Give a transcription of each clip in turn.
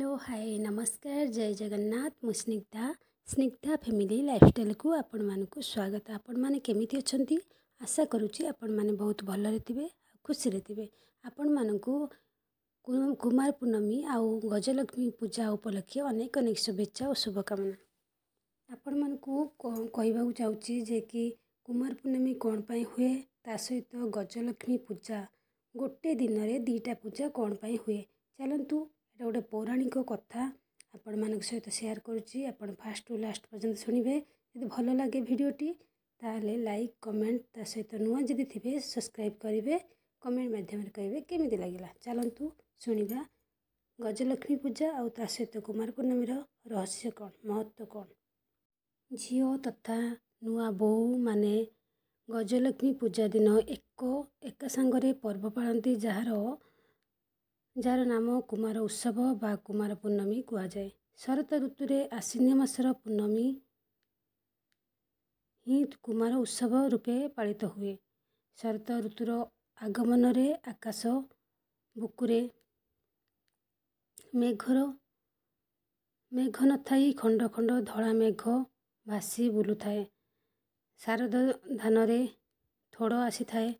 Hello hi नमस्कार जय जगन्नाथ मु स्निग्धा फैमिली लाइफस्टाइल को आपण मानक स्वागत। आपण माने केमिति अछंती आशा करूची आपण माने बहुत भल रे खुशी रे आपण मानकु कुमार पूर्णमी आउ गजलक्ष्मी पूजा उपलक्षे अनेक अनेक शुभेच्छा और शुभकामना। आपण मानकु कहबाकू चाहूची जे कि कुमार पूर्णमी कौन पाई हुए ता सहित गजलक्ष्मी पूजा गोटे दिन रे दीटा पूजा कौन पाई हुए चलंतु एटा गोटे पौराणिक कथा आपण मानक सहित शेयर करुच्ची। आपण फास्ट टू लास्ट पर्यंत शुणिबे। यदि भल लगे भिडियोटी ताले लाइक कमेंट ता सहित नुआ जदि थिबे सब्सक्राइब करिवे कमेंट माध्यम रे कहिबे केमिति लागिला। चलंतु शुणिबा गजलक्ष्मी पूजा और ता सहित कुमार पूर्णमी रहस्य कौन महत्व कौन। झियो तथा नुआ बोऊ माने गजलक्ष्मी पूजा दिन एक सांगरे पर्व पालती जार नाम कुमार उत्सव बा कुमार पूर्णमी कुआ जाए। शरत ऋतु आश्विन मासर पूर्णमी ही कुमार उत्सव रूपे पालित हुए। शरत ऋतुर आगमन रे आकाश बुकुरे मेघ न थाई खंड खंड धड़ा मेघ भासी बुलु थाए। शारद धान रे थोड़ आसी थाए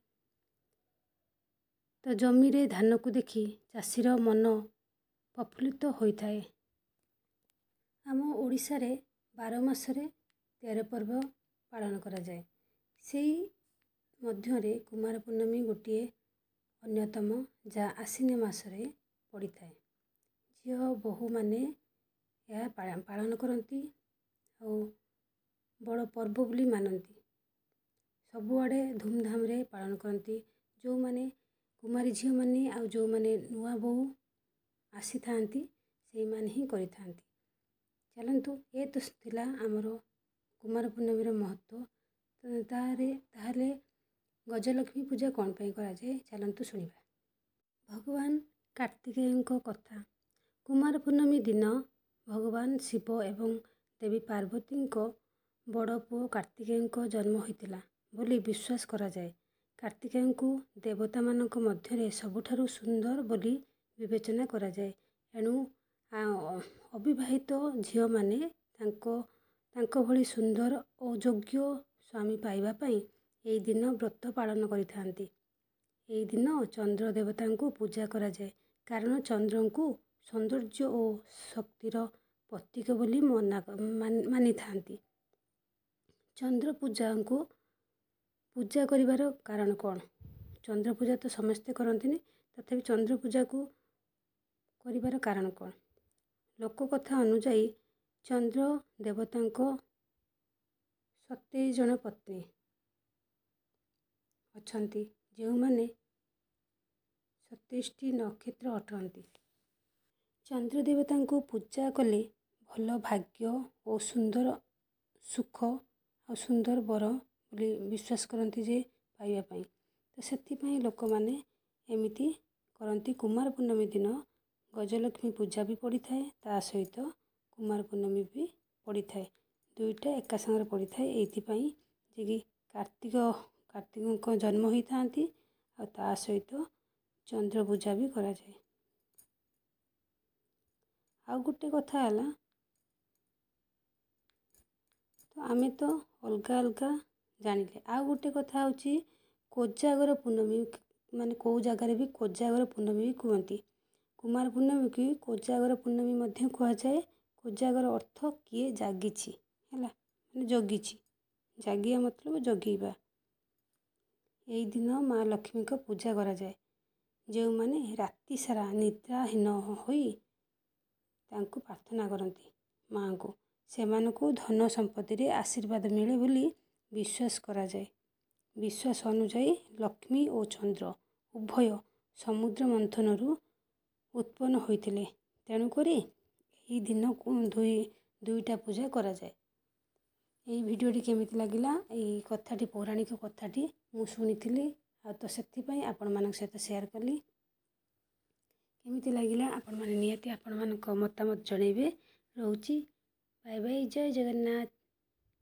तो जमी रे धान को देखी चाषीर मन प्रफुल्लित होता है। आम ओडिशा रे 12 मासरे 13 पर्व पालन करा जाए। सेही मध्यरे कुमार पूर्णमी गोटे अन्यतम जा आश्विन मासरे पड़ी थाए। झियो बहु माने यह पालन करती और बड़ पर्व बोली मानती। सबुआड़े धूमधाम रे पालन करती। जो माने कुमारी झियो माने आ जो माने नुआ बोऊ आसी थांती से माने ही करि थांती। चलंतु ए तो थिला आमर कुमार पूर्णमी महत्व। ताहले गजलक्ष्मी पूजा कौन पाई करा जाए चलंतु शुणिबा। भगवान कार्तिकेय कथा। कुमार पूर्णमी दिन भगवान शिव एवं देवी पार्वती बड़ पुओ कार्तिकेय जन्म होइतिला बोली विश्वास करा जाए। कार्तिकेय को देवता मानक मध्यरे सबुठारु सुंदर बोली विवेचना करा जाए। एणु अविवाहित झियो माने तांको भली सुंदर और योग्य स्वामी पाइबा पाई एई दिन व्रत पालन करिथांती। एई दिन चंद्र देवता को पूजा करा जाए कारण चंद्र को सौंदर्य और शक्तिर प्रतीक बोली मानी थांती। चंद्र पूजा को पूजा करिवार कारण कौन। चंद्र पूजा तो समस्ते करंतिनी तथापि चंद्र पूजा को करिवार कारण कौन। लोक कथा अनुजाई चंद्र देवता 27 जन पत्नी अछंती जो माने 27टी नक्षत्र अटंती। चंद्र देवता को पूजा कले भल भाग्य और सुंदर सुख और सुंदर बर बोली विश्वास करती जे पाइबा पाई। तो सेथिपाई लोक माने एमिति करंती। कुमार पूर्णमी दिन गजलक्ष्मी पूजा भी पड़ी थाए ता सहित कुमार पूर्णमी भी पड़ी थाए। दुईटा एका संगे पड़ी थाए एइथिपाई जे कि कार्तिक जन्म होई थांती और ता सहित चंद्र पूजा भी करा जाए। आउ गोटे कथा है तो आमे तो अलगा अलगा जानिले। आउ गोटे कथा होची कोजागर पूर्णमी माने कौ जगार भी कोजागर पूर्णमी भी कहती। कुमार पूर्णमी की कोजागर पूर्णमी मध्य कह जाए। कोजागर अर्थ किए जागिछि हैला माने जगिछि। जागिया मतलब जगीबा। एई दिन माँ लक्ष्मी को पूजा करा जाए। जो माने राति सारा निद्राहीन होई तांको प्रार्थना करती माँ को सेमानकु धन संपत्ति रे आशीर्वाद मिले बोली विश्वास करा जाए। विश्वास अनुजाई लक्ष्मी और चंद्र उभय समुद्र मंथनरू उत्पन्न होइतिले। तेणुकरी एई दिन दुईटा पूजा करा जाए। एई भिडियोटी केमिति लागिला एई कथाटी पौराणिक कथाटी मु शुनिथिली आ तो सेथिपाई आपण मानक सहित शेयर कली। केमिति लागिला आपण माने नियति आपण मानक मतामत जणैबे। रहउची बाय बाय जय जगन्नाथ।